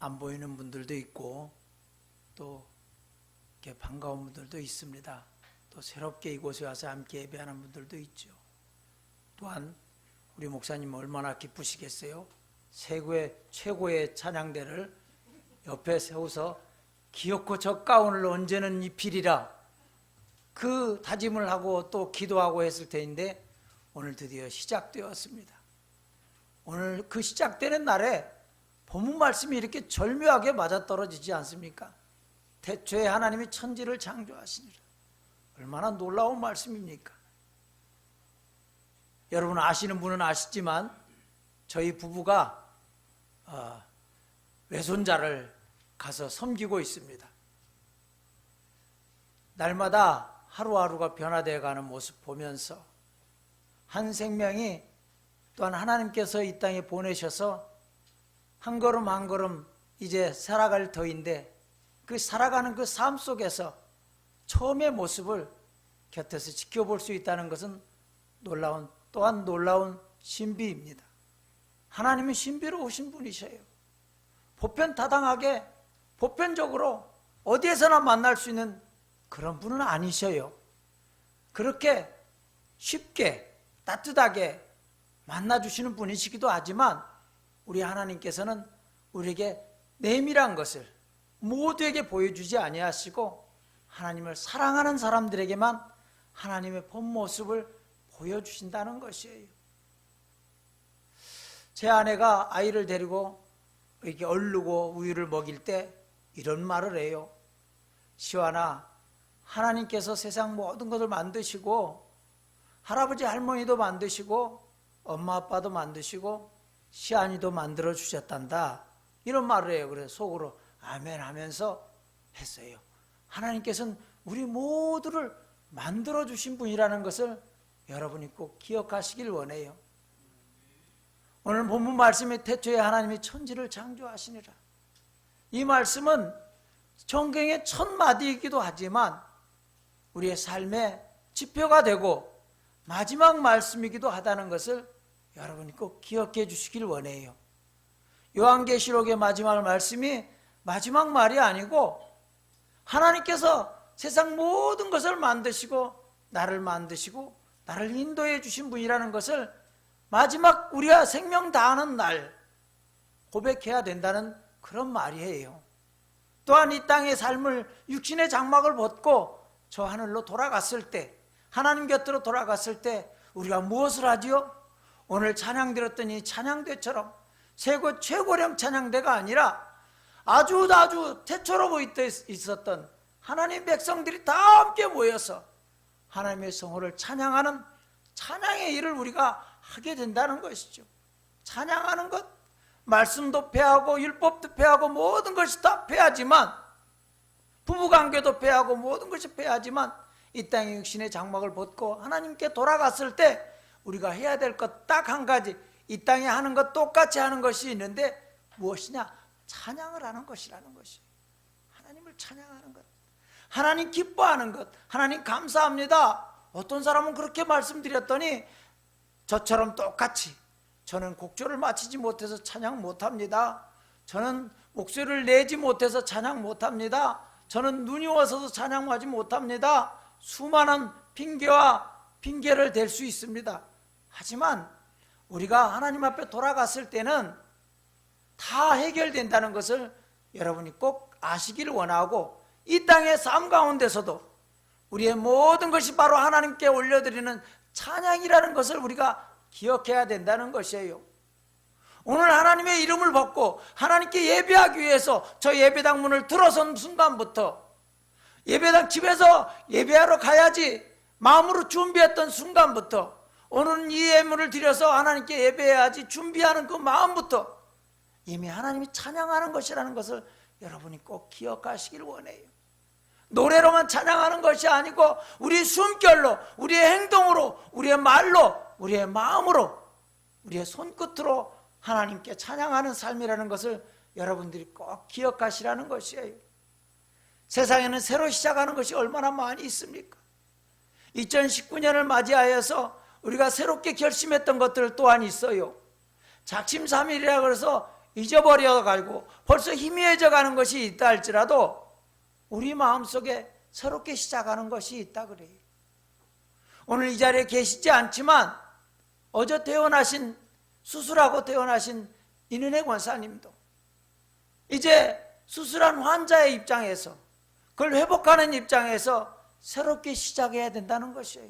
안 보이는 분들도 있고 또 이렇게 반가운 분들도 있습니다. 또 새롭게 이곳에 와서 함께 예배하는 분들도 있죠. 또한 우리 목사님 얼마나 기쁘시겠어요? 최고의 찬양대를 옆에 세워서 기어코 저 가운을 언제는 입히리라 그 다짐을 하고 또 기도하고 했을 텐데 오늘 드디어 시작되었습니다. 오늘 그 시작되는 날에 본문 말씀이 이렇게 절묘하게 맞아떨어지지 않습니까? 태초에 하나님이 천지를 창조하시니라. 얼마나 놀라운 말씀입니까? 여러분 아시는 분은 아시지만 저희 부부가 외손자를 가서 섬기고 있습니다. 날마다 하루하루가 변화되어 가는 모습 보면서 한 생명이 또한 하나님께서 이 땅에 보내셔서 한 걸음 한 걸음 이제 살아갈 터인데 그 살아가는 그 삶 속에서 처음의 모습을 곁에서 지켜볼 수 있다는 것은 또한 놀라운 신비입니다. 하나님은 신비로우신 분이셔요. 보편다당하게 보편적으로 어디에서나 만날 수 있는 그런 분은 아니셔요. 그렇게 쉽게 따뜻하게 만나주시는 분이시기도 하지만 우리 하나님께서는 우리에게 내밀한 것을 모두에게 보여주지 아니하시고 하나님을 사랑하는 사람들에게만 하나님의 본 모습을 보여주신다는 것이에요. 제 아내가 아이를 데리고 이렇게 얼르고 우유를 먹일 때 이런 말을 해요. 시완아, 하나님께서 세상 모든 것을 만드시고 할아버지 할머니도 만드시고 엄마 아빠도 만드시고 시안이도 만들어 주셨단다. 이런 말을 해요. 그래서 속으로 아멘 하면서 했어요. 하나님께서는 우리 모두를 만들어 주신 분이라는 것을 여러분이 꼭 기억하시길 원해요. 오늘 본문 말씀에 태초에 하나님이 천지를 창조하시니라. 이 말씀은 성경의 첫 마디이기도 하지만 우리의 삶의 지표가 되고 마지막 말씀이기도 하다는 것을 여러분이 꼭 기억해 주시길 원해요. 요한계시록의 마지막 말씀이 마지막 말이 아니고 하나님께서 세상 모든 것을 만드시고 나를 인도해 주신 분이라는 것을 마지막 우리가 생명 다하는 날 고백해야 된다는 그런 말이에요. 또한 이 땅의 삶을 육신의 장막을 벗고 저 하늘로 돌아갔을 때 하나님 곁으로 돌아갔을 때 우리가 무엇을 하지요? 오늘 찬양 드렸더니 찬양대처럼 최고령 찬양대가 아니라 아주 태초로 있었던 하나님 백성들이 다 함께 모여서 하나님의 성호를 찬양하는 찬양의 일을 우리가 하게 된다는 것이죠. 찬양하는 것, 말씀도 폐하고 율법도 폐하고 모든 것이 다 폐하지만 부부관계도 폐하고 모든 것이 폐하지만 이 땅의 육신의 장막을 벗고 하나님께 돌아갔을 때 우리가 해야 될 것 딱 한 가지, 이 땅에 하는 것 똑같이 하는 것이 있는데 무엇이냐? 찬양을 하는 것이라는 것이. 하나님을 찬양하는 것, 하나님 기뻐하는 것, 하나님 감사합니다. 어떤 사람은 그렇게 말씀드렸더니 저처럼 똑같이 저는 곡조를 맞추지 못해서 찬양 못합니다. 저는 목소리를 내지 못해서 찬양 못합니다. 저는 눈이 와서도 찬양하지 못합니다. 수많은 핑계를 댈 수 있습니다. 하지만 우리가 하나님 앞에 돌아갔을 때는 다 해결된다는 것을 여러분이 꼭 아시기를 원하고 이 땅의 삶 가운데서도 우리의 모든 것이 바로 하나님께 올려드리는 찬양이라는 것을 우리가 기억해야 된다는 것이에요. 오늘 하나님의 이름을 받고 하나님께 예배하기 위해서 저 예배당 문을 들어선 순간부터 예배당 집에서 예배하러 가야지 마음으로 준비했던 순간부터 오늘은 이 예물을 드려서 하나님께 예배해야지 준비하는 그 마음부터 이미 하나님이 찬양하는 것이라는 것을 여러분이 꼭 기억하시길 원해요. 노래로만 찬양하는 것이 아니고 우리의 숨결로, 우리의 행동으로, 우리의 말로, 우리의 마음으로, 우리의 손끝으로 하나님께 찬양하는 삶이라는 것을 여러분들이 꼭 기억하시라는 것이에요. 세상에는 새로 시작하는 것이 얼마나 많이 있습니까? 2019년을 맞이하여서 우리가 새롭게 결심했던 것들 또한 있어요. 작심삼일이라 그래서 잊어버려가지고 벌써 희미해져 가는 것이 있다 할지라도 우리 마음속에 새롭게 시작하는 것이 있다 그래요. 오늘 이 자리에 계시지 않지만 어제 퇴원하신, 수술하고 퇴원하신 이은혜 권사님도 이제 수술한 환자의 입장에서, 그걸 회복하는 입장에서 새롭게 시작해야 된다는 것이에요.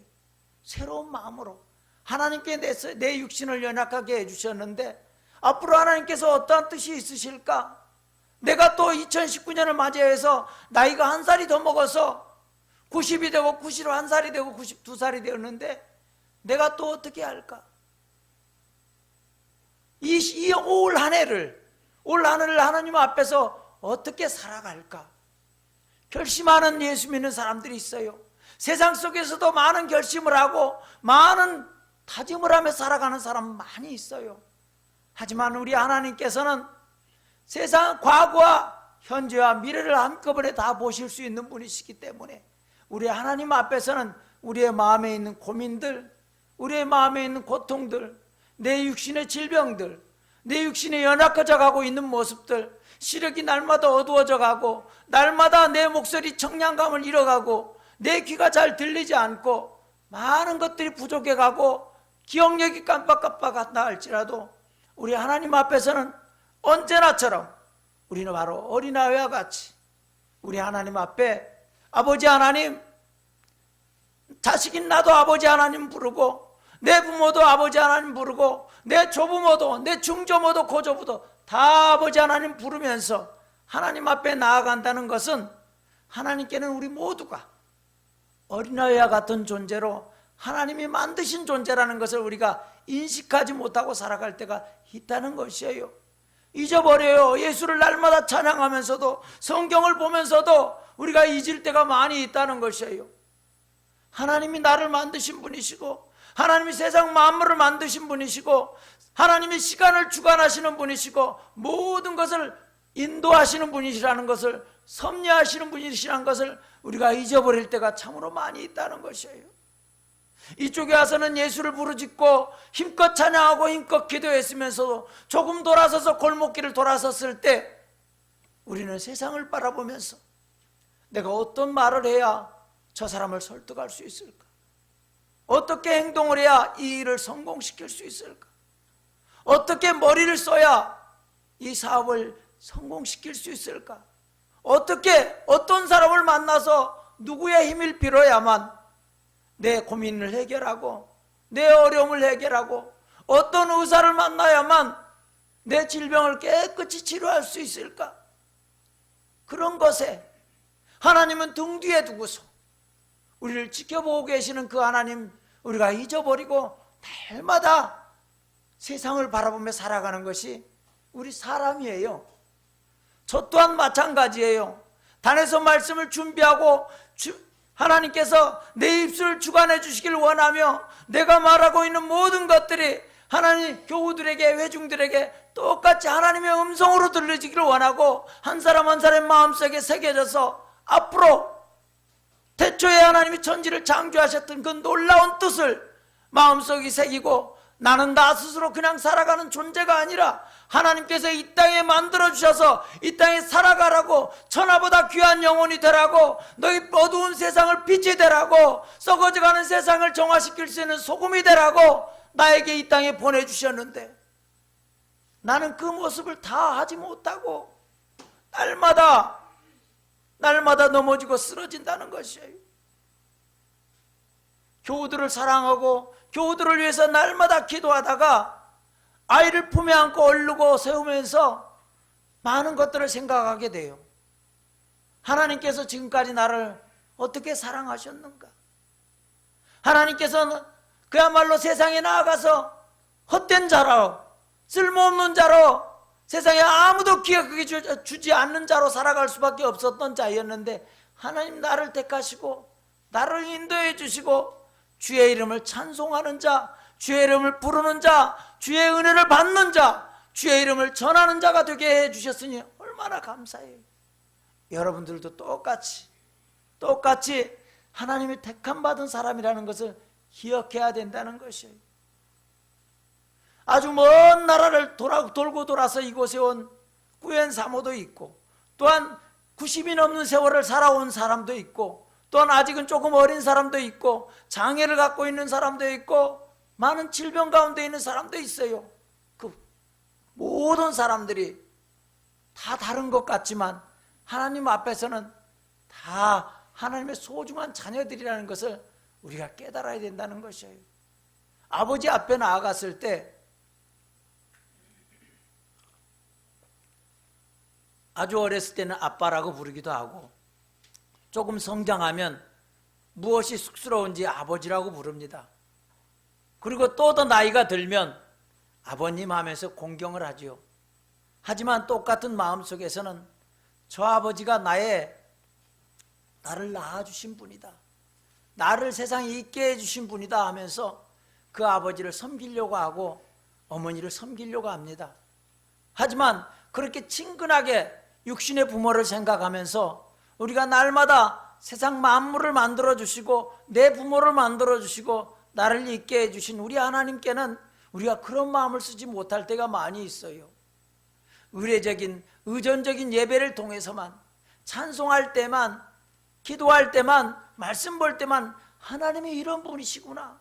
새로운 마음으로 하나님께 내 육신을 연약하게 해주셨는데 앞으로 하나님께서 어떠한 뜻이 있으실까? 내가 또 2019년을 맞이해서 나이가 한 살이 더 먹어서 90이 되고 91살이 되고 92살이 되었는데 내가 또 어떻게 할까? 올 한 해를 하나님 앞에서 어떻게 살아갈까? 결심하는 예수 믿는 사람들이 있어요. 세상 속에서도 많은 결심을 하고 많은 다짐을 하며 살아가는 사람 많이 있어요. 하지만 우리 하나님께서는 세상 과거와 현재와 미래를 한꺼번에 다 보실 수 있는 분이시기 때문에 우리 하나님 앞에서는 우리의 마음에 있는 고민들, 우리의 마음에 있는 고통들, 내 육신의 질병들, 내 육신에 연약해져 가고 있는 모습들, 시력이 날마다 어두워져 가고 날마다 내 목소리 청량감을 잃어가고 내 귀가 잘 들리지 않고 많은 것들이 부족해 가고 기억력이 깜빡깜빡한다 할지라도 우리 하나님 앞에서는 언제나처럼 우리는 바로 어린아이와 같이 우리 하나님 앞에 아버지 하나님, 자식인 나도 아버지 하나님 부르고 내 부모도 아버지 하나님 부르고 내 조부모도 내 중조모도 고조부도 다 아버지 하나님 부르면서 하나님 앞에 나아간다는 것은 하나님께는 우리 모두가 어린아이와 같은 존재로 하나님이 만드신 존재라는 것을 우리가 인식하지 못하고 살아갈 때가 있다는 것이에요. 잊어버려요. 예수를 날마다 찬양하면서도 성경을 보면서도 우리가 잊을 때가 많이 있다는 것이에요. 하나님이 나를 만드신 분이시고 하나님이 세상 만물을 만드신 분이시고 하나님이 시간을 주관하시는 분이시고 모든 것을 인도하시는 분이시라는 것을, 섭리하시는 분이시라는 것을 우리가 잊어버릴 때가 참으로 많이 있다는 것이에요. 이쪽에 와서는 예수를 부르짖고 힘껏 찬양하고 힘껏 기도했으면서도 조금 돌아서서 골목길을 돌아섰을 때 우리는 세상을 바라보면서 내가 어떤 말을 해야 저 사람을 설득할 수 있을까? 어떻게 행동을 해야 이 일을 성공시킬 수 있을까? 어떻게 머리를 써야 이 사업을 성공시킬 수 있을까? 어떤 사람을 만나서 누구의 힘을 빌어야만 내 고민을 해결하고 내 어려움을 해결하고 어떤 의사를 만나야만 내 질병을 깨끗이 치료할 수 있을까? 그런 것에 하나님은 등 뒤에 두고서 우리를 지켜보고 계시는 그 하나님 우리가 잊어버리고 날마다 세상을 바라보며 살아가는 것이 우리 사람이에요. 저 또한 마찬가지예요. 단에서 말씀을 준비하고 하나님께서 내 입술을 주관해 주시길 원하며 내가 말하고 있는 모든 것들이 하나님 교우들에게, 회중들에게 똑같이 하나님의 음성으로 들려지기를 원하고 한 사람 한 사람의 마음속에 새겨져서 앞으로 태초에 하나님이 천지를 창조하셨던 그 놀라운 뜻을 마음속에 새기고 나는 나 스스로 그냥 살아가는 존재가 아니라 하나님께서 이 땅에 만들어주셔서 이 땅에 살아가라고, 천하보다 귀한 영혼이 되라고, 너희 어두운 세상을 빛이 되라고, 썩어져가는 세상을 정화시킬 수 있는 소금이 되라고 나에게 이 땅에 보내주셨는데 나는 그 모습을 다 하지 못하고 날마다 넘어지고 쓰러진다는 것이에요. 교우들을 사랑하고 교우들을 위해서 날마다 기도하다가 아이를 품에 안고 얼르고 세우면서 많은 것들을 생각하게 돼요. 하나님께서 지금까지 나를 어떻게 사랑하셨는가? 하나님께서는 그야말로 세상에 나아가서 헛된 자로, 쓸모없는 자로, 세상에 아무도 기억하게 주지 않는 자로 살아갈 수밖에 없었던 자였는데 하나님 나를 택하시고 나를 인도해 주시고 주의 이름을 찬송하는 자, 주의 이름을 부르는 자, 주의 은혜를 받는 자, 주의 이름을 전하는 자가 되게 해주셨으니 얼마나 감사해요. 여러분들도 똑같이 하나님이 택함 받은 사람이라는 것을 기억해야 된다는 것이에요. 아주 먼 나라를 돌고 돌아서 이곳에 온 꾸엔 사모도 있고, 또한 90이 넘는 세월을 살아온 사람도 있고, 또한 아직은 조금 어린 사람도 있고, 장애를 갖고 있는 사람도 있고, 많은 질병 가운데 있는 사람도 있어요. 그 모든 사람들이 다 다른 것 같지만 하나님 앞에서는 다 하나님의 소중한 자녀들이라는 것을 우리가 깨달아야 된다는 것이에요. 아버지 앞에 나아갔을 때 아주 어렸을 때는 아빠라고 부르기도 하고, 조금 성장하면 무엇이 쑥스러운지 아버지라고 부릅니다. 그리고 또 더 나이가 들면 아버님 하면서 공경을 하지요. 하지만 똑같은 마음속에서는 저 아버지가 나를 낳아주신 분이다, 나를 세상에 있게 해주신 분이다 하면서 그 아버지를 섬기려고 하고 어머니를 섬기려고 합니다. 하지만 그렇게 친근하게 육신의 부모를 생각하면서 우리가 날마다 세상 만물을 만들어주시고 내 부모를 만들어주시고 나를 있게 해주신 우리 하나님께는 우리가 그런 마음을 쓰지 못할 때가 많이 있어요. 의례적인 의존적인 예배를 통해서만, 찬송할 때만, 기도할 때만, 말씀 볼 때만 하나님이 이런 분이시구나,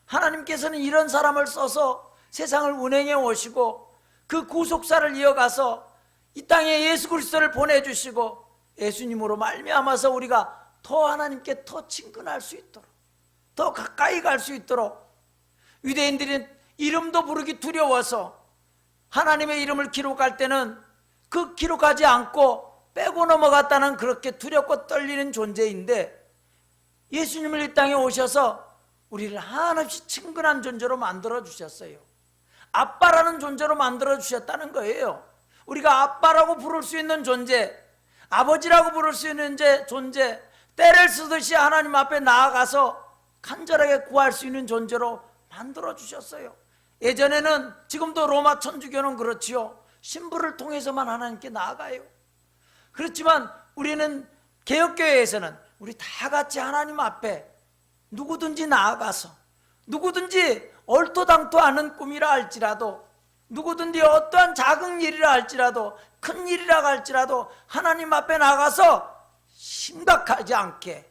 하나님께서는 이런 사람을 써서 세상을 운행해 오시고 그 구속사를 이어가서 이 땅에 예수 그리스도를 보내주시고 예수님으로 말미암아서 우리가 더 하나님께 더 친근할 수 있도록, 더 가까이 갈 수 있도록, 유대인들은 이름도 부르기 두려워서 하나님의 이름을 기록할 때는 그 기록하지 않고 빼고 넘어갔다는 그렇게 두렵고 떨리는 존재인데, 예수님을 이 땅에 오셔서 우리를 한없이 친근한 존재로 만들어 주셨어요. 아빠라는 존재로 만들어 주셨다는 거예요. 우리가 아빠라고 부를 수 있는 존재, 아버지라고 부를 수 있는 존재, 때를 쓰듯이 하나님 앞에 나아가서 간절하게 구할 수 있는 존재로 만들어 주셨어요. 예전에는, 지금도 로마 천주교는 그렇지요, 신부를 통해서만 하나님께 나아가요. 그렇지만 우리는 개혁교회에서는 우리 다 같이 하나님 앞에 누구든지 나아가서, 누구든지 얼토당토 않은 꿈이라 할지라도, 누구든지 어떠한 작은 일이라 할지라도, 큰 일이라 할지라도 하나님 앞에 나가서 심각하지 않게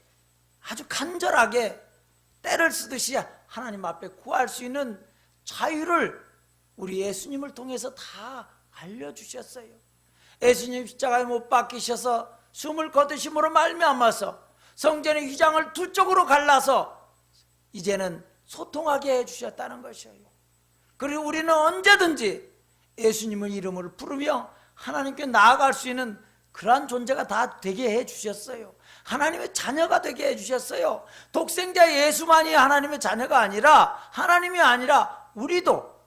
아주 간절하게 때를 쓰듯이 하나님 앞에 구할 수 있는 자유를 우리 예수님을 통해서 다 알려주셨어요. 예수님 십자가에 못 박히셔서 숨을 거두심으로 말미암아서 성전의 휘장을 두 쪽으로 갈라서 이제는 소통하게 해주셨다는 것이에요. 그리고 우리는 언제든지 예수님의 이름을 부르며 하나님께 나아갈 수 있는 그러한 존재가 다 되게 해주셨어요. 하나님의 자녀가 되게 해주셨어요. 독생자 예수만이 하나님의 자녀가 아니라, 하나님이 아니라 우리도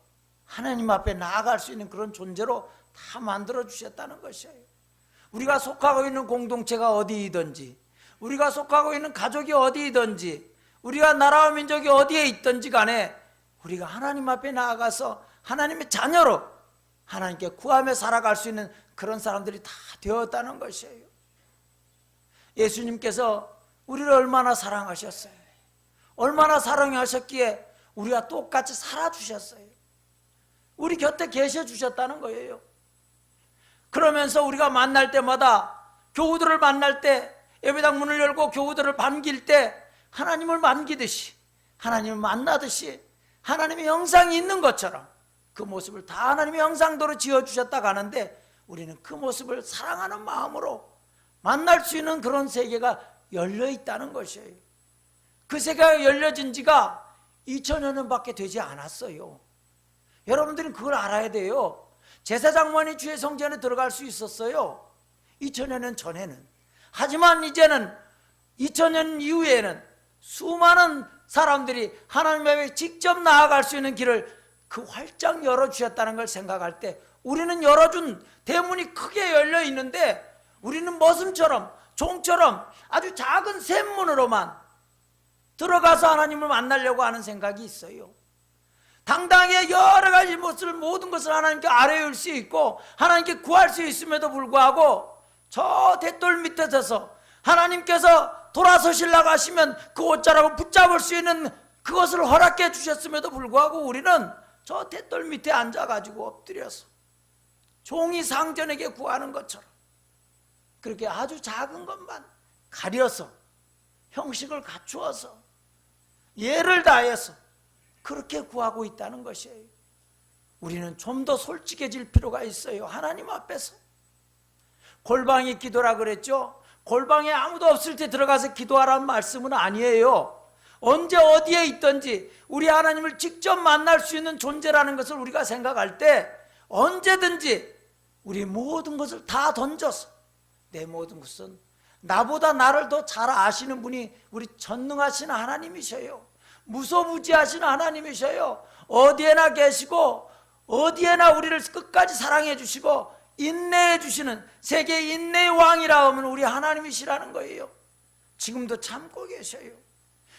하나님 앞에 나아갈 수 있는 그런 존재로 다 만들어 주셨다는 것이에요. 우리가 속하고 있는 공동체가 어디이든지, 우리가 속하고 있는 가족이 어디이든지, 우리가 나라와 민족이 어디에 있든지 간에 우리가 하나님 앞에 나아가서 하나님의 자녀로 하나님께 구하며 살아갈 수 있는 그런 사람들이 다 되었다는 것이에요. 예수님께서 우리를 얼마나 사랑하셨어요. 얼마나 사랑하셨기에 우리가 똑같이 살아주셨어요. 우리 곁에 계셔주셨다는 거예요. 그러면서 우리가 만날 때마다, 교우들을 만날 때, 예배당 문을 열고 교우들을 반길 때 하나님을 만기듯이, 하나님을 만나듯이 하나님의 형상이 있는 것처럼 그 모습을 다 하나님의 형상대로 지어주셨다고 하는데, 우리는 그 모습을 사랑하는 마음으로 만날 수 있는 그런 세계가 열려 있다는 것이에요. 그 세계가 열려진 지가 2000여 년밖에 되지 않았어요. 여러분들은 그걸 알아야 돼요. 제사장만이 주의 성전에 들어갈 수 있었어요, 2000여 년 전에는. 하지만 이제는 2000년 이후에는 수많은 사람들이 하나님 앞에 직접 나아갈 수 있는 길을 그 활짝 열어주셨다는 걸 생각할 때, 우리는 열어준 대문이 크게 열려 있는데 우리는 머슴처럼, 종처럼 아주 작은 샘문으로만 들어가서 하나님을 만나려고 하는 생각이 있어요. 당당하게 여러 가지 모든 것을 하나님께 아뢰올 수 있고 하나님께 구할 수 있음에도 불구하고 저 대돌 밑에 서서 하나님께서 돌아서시려고 하시면 그 옷자락을 붙잡을 수 있는 그것을 허락해 주셨음에도 불구하고 우리는 저 잿돌 밑에 앉아가지고 엎드려서 종이 상전에게 구하는 것처럼 그렇게 아주 작은 것만 가려서 형식을 갖추어서 예를 다해서 그렇게 구하고 있다는 것이에요. 우리는 좀 더 솔직해질 필요가 있어요. 하나님 앞에서. 골방이 기도라 그랬죠. 골방에 아무도 없을 때 들어가서 기도하라는 말씀은 아니에요. 언제 어디에 있든지 우리 하나님을 직접 만날 수 있는 존재라는 것을 우리가 생각할 때 언제든지 우리 모든 것을 다 던져서 내 모든 것은 나보다 나를 더 잘 아시는 분이 우리 전능하신 하나님이셔요. 무소부지하신 하나님이셔요. 어디에나 계시고 어디에나 우리를 끝까지 사랑해 주시고 인내해 주시는 세계 인내의 왕이라 하면 우리 하나님이시라는 거예요. 지금도 참고 계셔요.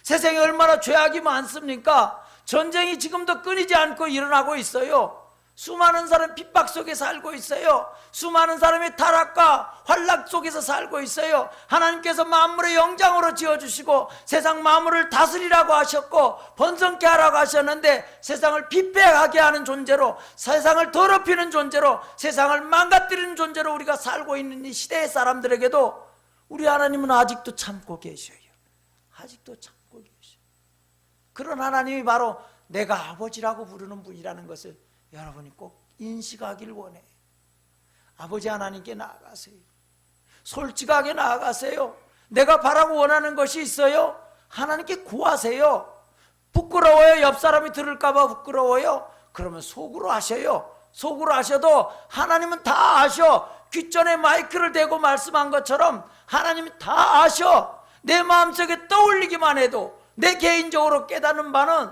세상에 얼마나 죄악이 많습니까? 전쟁이 지금도 끊이지 않고 일어나고 있어요. 수많은 사람 핍박 속에 살고 있어요. 수많은 사람이 타락과 환락 속에서 살고 있어요. 하나님께서 만물의 영장으로 지어주시고 세상 만물을 다스리라고 하셨고 번성케 하라고 하셨는데 세상을 피폐하게 하는 존재로, 세상을 더럽히는 존재로, 세상을 망가뜨리는 존재로 우리가 살고 있는 이 시대의 사람들에게도 우리 하나님은 아직도 참고 계셔요. 아직도 참고 계셔요. 그런 하나님이 바로 내가 아버지라고 부르는 분이라는 것을 여러분이 꼭 인식하기를 원해요. 아버지 하나님께 나아가세요. 솔직하게 나아가세요. 내가 바라고 원하는 것이 있어요. 하나님께 구하세요. 부끄러워요. 옆 사람이 들을까 봐 부끄러워요. 그러면 속으로 하셔요. 속으로 하셔도 하나님은 다 아셔. 귓전에 마이크를 대고 말씀한 것처럼 하나님이 다 아셔. 내 마음속에 떠올리기만 해도 내 개인적으로 깨닫는 바는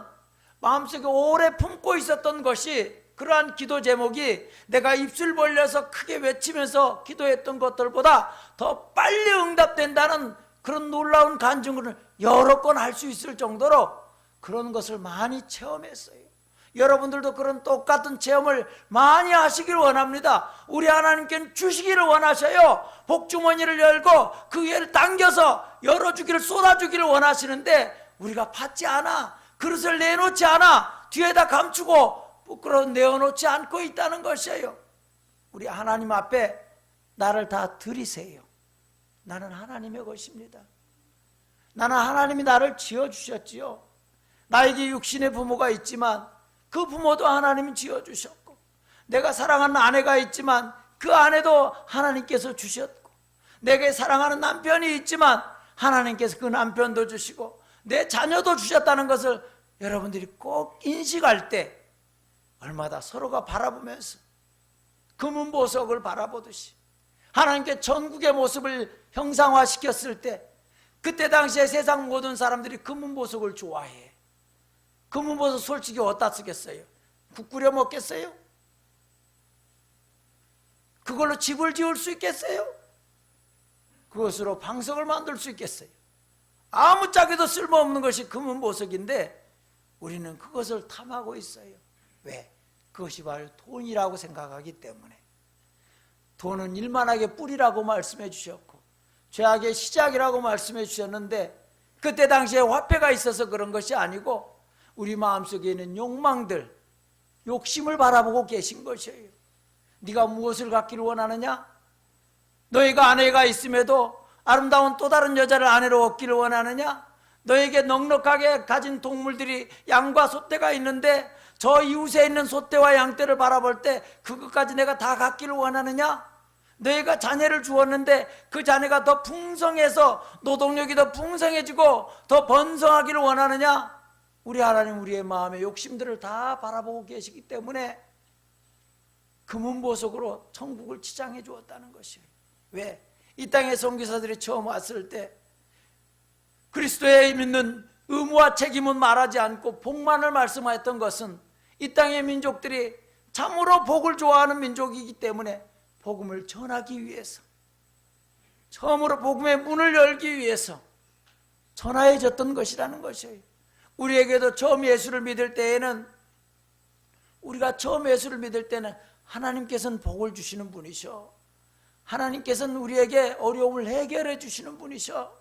마음속에 오래 품고 있었던 것이, 그러한 기도 제목이 내가 입술 벌려서 크게 외치면서 기도했던 것들보다 더 빨리 응답된다는 그런 놀라운 간증을 여러 건 할 수 있을 정도로 그런 것을 많이 체험했어요. 여러분들도 그런 똑같은 체험을 많이 하시기를 원합니다. 우리 하나님께는 주시기를 원하셔요. 복주머니를 열고 그 위를 당겨서 열어주기를, 쏟아주기를 원하시는데 우리가 받지 않아. 그릇을 내놓지 않아. 뒤에다 감추고 부끄러워 내어놓지 않고 있다는 것이에요. 우리 하나님 앞에 나를 다 드리세요. 나는 하나님의 것입니다. 나는 하나님이 나를 지어주셨지요. 나에게 육신의 부모가 있지만 그 부모도 하나님이 지어주셨고, 내가 사랑하는 아내가 있지만 그 아내도 하나님께서 주셨고, 내게 사랑하는 남편이 있지만 하나님께서 그 남편도 주시고 내 자녀도 주셨다는 것을 여러분들이 꼭 인식할 때 얼마나 서로가 바라보면서 금은보석을 바라보듯이 하나님께 전국의 모습을 형상화시켰을 때, 그때 당시에 세상 모든 사람들이 금은보석을 좋아해. 금은보석 솔직히 어디다 쓰겠어요? 국 끓여 먹겠어요? 그걸로 집을 지을 수 있겠어요? 그것으로 방석을 만들 수 있겠어요? 아무짝에도 쓸모없는 것이 금은보석인데 우리는 그것을 탐하고 있어요. 왜? 그것이 바로 돈이라고 생각하기 때문에. 돈은 일만하게 뿌리라고 말씀해 주셨고 죄악의 시작이라고 말씀해 주셨는데, 그때 당시에 화폐가 있어서 그런 것이 아니고 우리 마음속에 있는 욕망들, 욕심을 바라보고 계신 것이에요. 네가 무엇을 갖기를 원하느냐? 너희가 아내가 있음에도 아름다운 또 다른 여자를 아내로 얻기를 원하느냐? 너에게 넉넉하게 가진 동물들이 양과 소떼가 있는데 저 이웃에 있는 소떼와 양떼를 바라볼 때 그것까지 내가 다 갖기를 원하느냐? 너희가 자녀를 주었는데 그 자녀가 더 풍성해서 노동력이 더 풍성해지고 더 번성하기를 원하느냐? 우리 하나님 우리의 마음의 욕심들을 다 바라보고 계시기 때문에 금은보석으로 천국을 치장해 주었다는 것이에요. 왜? 이 땅에 선교사들이 처음 왔을 때 그리스도에 믿는 의무와 책임은 말하지 않고 복만을 말씀하였던 것은 이 땅의 민족들이 참으로 복을 좋아하는 민족이기 때문에 복음을 전하기 위해서, 처음으로 복음의 문을 열기 위해서 전하여졌던 것이라는 것이에요. 우리에게도 처음 예수를 믿을 때에는, 우리가 처음 예수를 믿을 때는 하나님께서는 복을 주시는 분이셔. 하나님께서는 우리에게 어려움을 해결해 주시는 분이셔.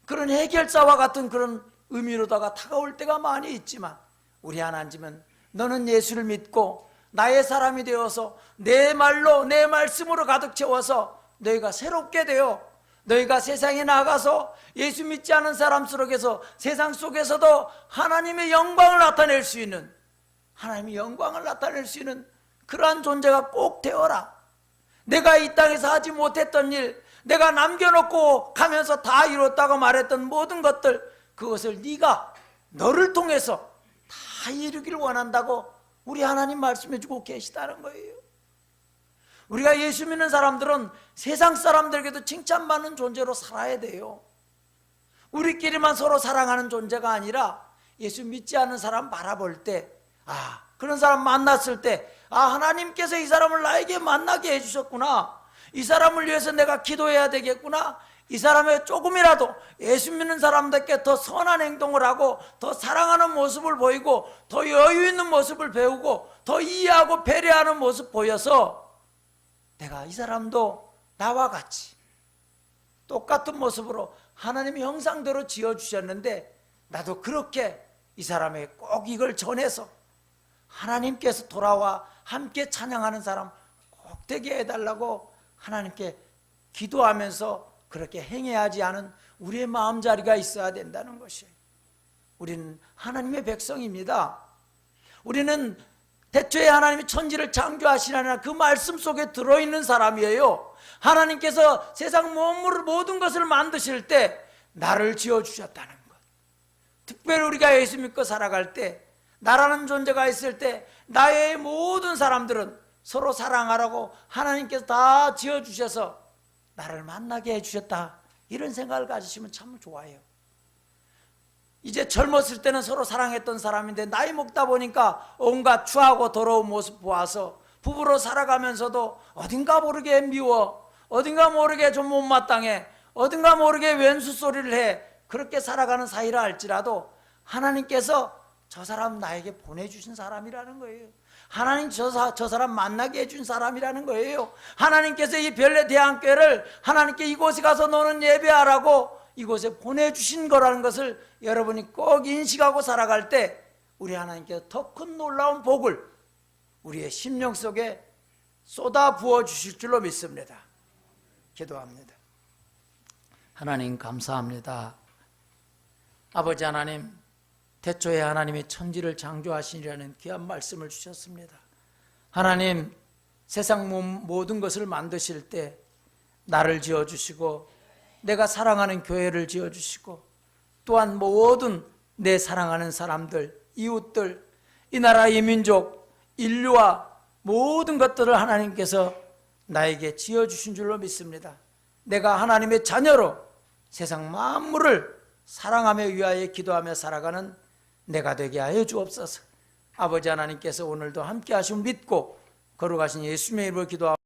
그런 해결사와 같은 그런 의미로다가 다가올 때가 많이 있지만 우리 하나님은 너는 예수를 믿고 나의 사람이 되어서 내 말로 내 말씀으로 가득 채워서 너희가 새롭게 되어 너희가 세상에 나가서 예수 믿지 않은 사람 속에서 세상 속에서도 하나님의 영광을 나타낼 수 있는 하나님의 영광을 나타낼 수 있는 그러한 존재가 꼭 되어라. 내가 이 땅에서 하지 못했던 일, 내가 남겨놓고 가면서 다 이뤘다고 말했던 모든 것들, 그것을 네가 너를 통해서 다 이루기를 원한다고 우리 하나님 말씀해 주고 계시다는 거예요. 우리가 예수 믿는 사람들은 세상 사람들에게도 칭찬받는 존재로 살아야 돼요. 우리끼리만 서로 사랑하는 존재가 아니라 예수 믿지 않는 사람 바라볼 때, 그런 사람 만났을 때, 하나님께서 이 사람을 나에게 만나게 해주셨구나, 이 사람을 위해서 내가 기도해야 되겠구나, 이 사람의 조금이라도 예수 믿는 사람들께 더 선한 행동을 하고 더 사랑하는 모습을 보이고 더 여유 있는 모습을 배우고 더 이해하고 배려하는 모습 보여서 내가 이 사람도 나와 같이 똑같은 모습으로 하나님의 형상대로 지어주셨는데 나도 그렇게 이 사람에게 꼭 이걸 전해서 하나님께서 돌아와 함께 찬양하는 사람 꼭 되게 해달라고 하나님께 기도하면서 그렇게 행해야 하지 않은 우리의 마음자리가 있어야 된다는 것이에요. 우리는 하나님의 백성입니다. 우리는 대초에 하나님이 천지를 창조하시라는 그 말씀 속에 들어있는 사람이에요. 하나님께서 세상 모든 것을 만드실 때 나를 지어주셨다는 것, 특별히 우리가 예수 믿고 살아갈 때 나라는 존재가 있을 때 나의 모든 사람들은 서로 사랑하라고 하나님께서 다 지어주셔서 나를 만나게 해주셨다, 이런 생각을 가지시면 참 좋아요. 이제 젊었을 때는 서로 사랑했던 사람인데 나이 먹다 보니까 온갖 추하고 더러운 모습 보아서 부부로 살아가면서도 어딘가 모르게 미워, 어딘가 모르게 좀 못마땅해, 어딘가 모르게 왼수 소리를 해, 그렇게 살아가는 사이라 할지라도 하나님께서 저 사람 나에게 보내주신 사람이라는 거예요. 하나님 저 사람 만나게 해준 사람이라는 거예요. 하나님께서 이 별내대안교회를 하나님께 이곳에 가서 너는 예배하라고 이곳에 보내주신 거라는 것을 여러분이 꼭 인식하고 살아갈 때 우리 하나님께서 더 큰 놀라운 복을 우리의 심령 속에 쏟아 부어 주실 줄로 믿습니다. 기도합니다. 하나님 감사합니다. 아버지 하나님, 태초에 하나님이 천지를 창조하시리라는 귀한 말씀을 주셨습니다. 하나님, 세상 모든 것을 만드실 때 나를 지어주시고 내가 사랑하는 교회를 지어주시고 또한 모든 내 사랑하는 사람들, 이웃들, 이 나라 이 민족, 인류와 모든 것들을 하나님께서 나에게 지어주신 줄로 믿습니다. 내가 하나님의 자녀로 세상 만물을 사랑하며 위하여 기도하며 살아가는 내가 되게 하여 주옵소서. 아버지 하나님께서 오늘도 함께 하심을 믿고 거룩하신 예수님의 이름으로 기도하옵소서.